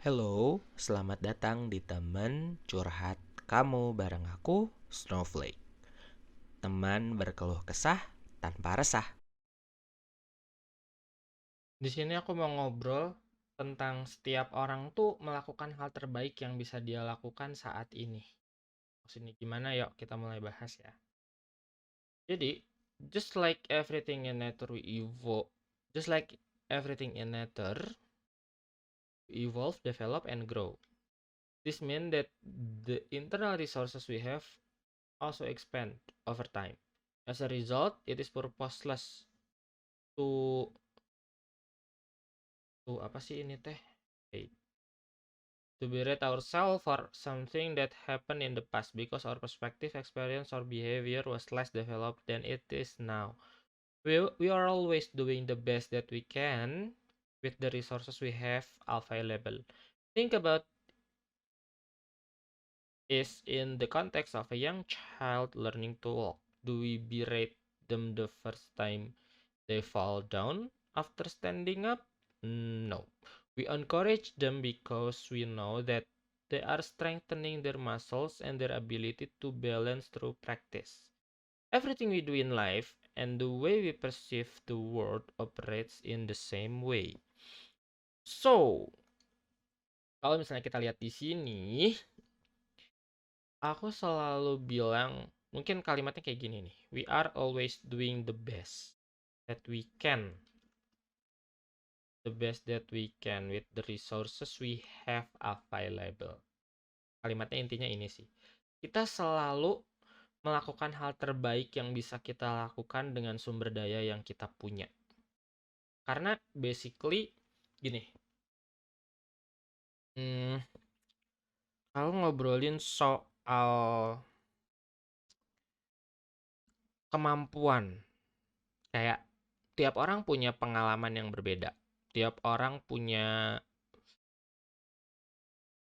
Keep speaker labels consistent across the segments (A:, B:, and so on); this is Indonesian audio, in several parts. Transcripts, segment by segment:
A: Hello, selamat datang di teman curhat kamu bareng aku, Snowflake. Teman berkeluh kesah tanpa resah.
B: Di sini aku mau ngobrol tentang setiap orang tuh melakukan hal terbaik yang bisa dia lakukan saat ini. Maksudnya gimana? Yuk kita mulai bahas ya. Jadi, just like everything in nature we evolve, just like everything in nature, we evolve, develop, and grow. This means that the internal resources we have also expand over time. As a result, it is purposeless to apa sih ini teh? To berate ourselves for something that happened in the past because our perspective, experience, or behavior was less developed than it is now. We are always doing the best that we can with the resources we have available. Think about is in the context of a young child learning to walk. Do we berate them the first time they fall down after standing up? No. We encourage them because we know that they are strengthening their muscles and their ability to balance through practice. Everything we do in life and the way we perceive the world operates in the same way. So, kalau misalnya kita lihat di sini, aku selalu bilang, mungkin kalimatnya kayak gini nih. We are always doing the best that we can. The best that we can with the resources we have available. Kalimatnya intinya ini sih. Kita selalu melakukan hal terbaik yang bisa kita lakukan dengan sumber daya yang kita punya. Karena basically gini, hmm, kalau ngobrolin soal kemampuan, kayak tiap orang punya pengalaman yang berbeda. Tiap orang punya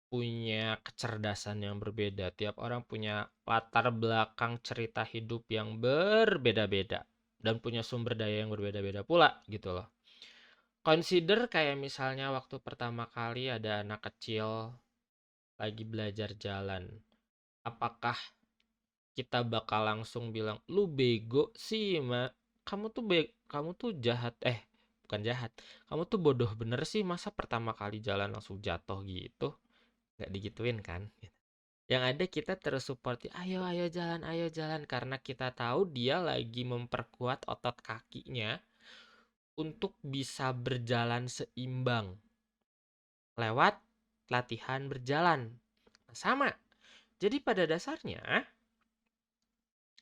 B: punya kecerdasan yang berbeda. Tiap orang punya latar belakang cerita hidup yang berbeda-beda dan punya sumber daya yang berbeda-beda pula gitu loh. Consider kayak misalnya waktu pertama kali ada anak kecil lagi belajar jalan. Apakah kita bakal langsung bilang, "Lu bego sih, kamu tuh jahat." Bukan jahat. Kamu tuh bodoh bener sih, masa pertama kali jalan langsung jatuh gitu? Nggak digituin kan? Yang ada kita terus support, ayo ayo jalan karena kita tahu dia lagi memperkuat otot kakinya untuk bisa berjalan seimbang lewat latihan berjalan. Sama. Jadi pada dasarnya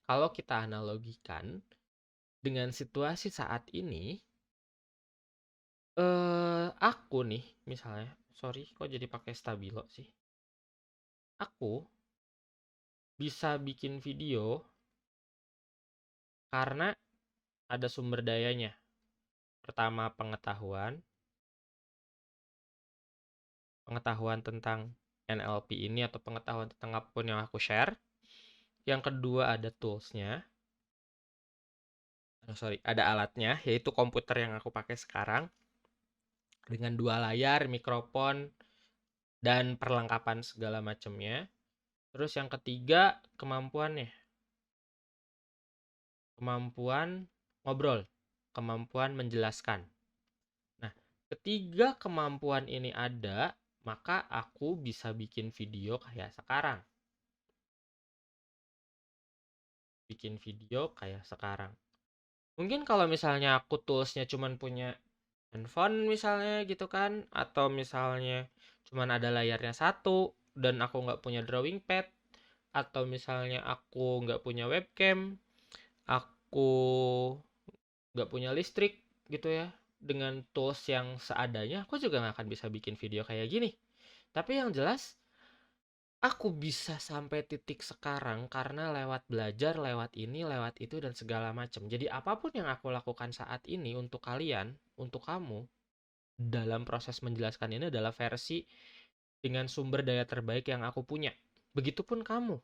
B: kalau kita analogikan dengan situasi saat ini, aku nih misalnya, sorry kok jadi pakai stabilo sih. Aku bisa bikin video karena ada sumber dayanya. Pertama pengetahuan tentang NLP ini atau pengetahuan tentang apapun yang aku share. Yang kedua ada toolsnya, ada alatnya, yaitu komputer yang aku pakai sekarang dengan 2 layar, mikrofon, dan perlengkapan segala macamnya. Terus yang ketiga kemampuannya, kemampuan ngobrol, kemampuan menjelaskan. Nah, ketiga kemampuan ini ada, maka aku bisa bikin video kayak sekarang. Mungkin kalau misalnya aku toolsnya cuman punya handphone misalnya gitu kan, atau misalnya cuman ada layarnya satu dan aku nggak punya drawing pad, atau misalnya aku nggak punya webcam, aku nggak punya listrik gitu ya, dengan tools yang seadanya aku juga nggak akan bisa bikin video kayak gini. Tapi yang jelas aku bisa sampai titik sekarang karena lewat belajar, lewat ini, lewat itu, dan segala macam. Jadi apapun yang aku lakukan saat ini untuk kalian, untuk kamu, dalam proses menjelaskan ini adalah versi dengan sumber daya terbaik yang aku punya. Begitupun kamu.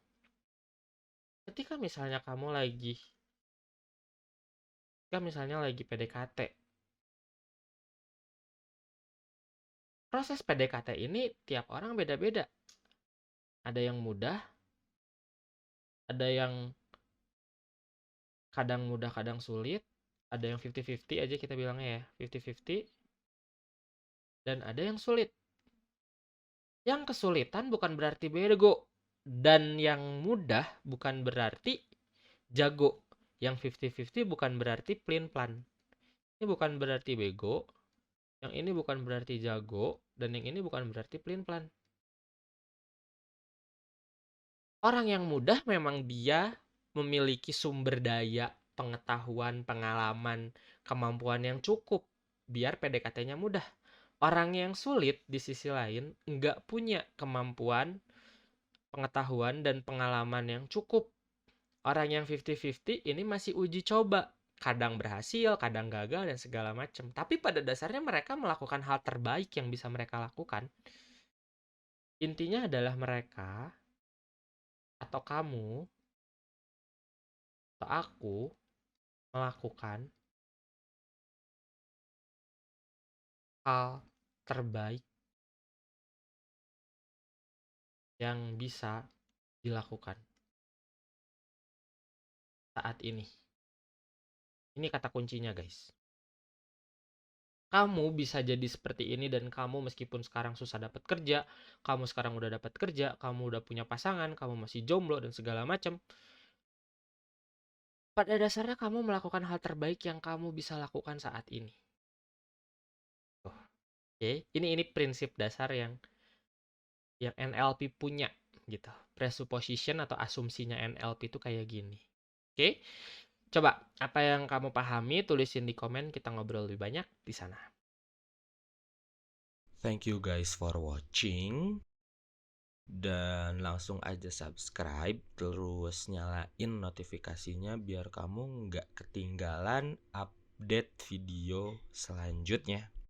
B: Ketika misalnya lagi PDKT, Proses PDKT ini tiap orang beda-beda. Ada yang mudah, ada yang kadang mudah, kadang sulit, ada yang 50-50 aja kita bilangnya ya, 50-50, dan ada yang sulit. Yang kesulitan bukan berarti bego, dan yang mudah bukan berarti jago. Yang 50-50 bukan berarti plan. Ini bukan berarti bego, yang ini bukan berarti jago, dan yang ini bukan berarti plan. Orang yang mudah memang dia memiliki sumber daya, pengetahuan, pengalaman, kemampuan yang cukup biar PDKT-nya mudah. Orang yang sulit di sisi lain nggak punya kemampuan, pengetahuan, dan pengalaman yang cukup. Orang yang 50-50 ini masih uji coba. Kadang berhasil, kadang gagal, dan segala macam. Tapi pada dasarnya mereka melakukan hal terbaik yang bisa mereka lakukan. Intinya adalah mereka, atau kamu, atau aku, melakukan hal terbaik yang bisa dilakukan saat ini. Ini kata kuncinya, guys. Kamu bisa jadi seperti ini, dan kamu meskipun sekarang susah dapat kerja, kamu sekarang udah dapat kerja, kamu udah punya pasangan, kamu masih jomblo dan segala macam. Pada dasarnya kamu melakukan hal terbaik yang kamu bisa lakukan saat ini. Oke, ini prinsip dasar yang NLP punya gitu. Presupposition atau asumsinya NLP itu kayak gini. Oke? Coba apa yang kamu pahami tulisin di komen, kita ngobrol lebih banyak di sana.
A: Thank you guys for watching. Dan langsung aja subscribe, terus nyalain notifikasinya biar kamu nggak ketinggalan update video selanjutnya.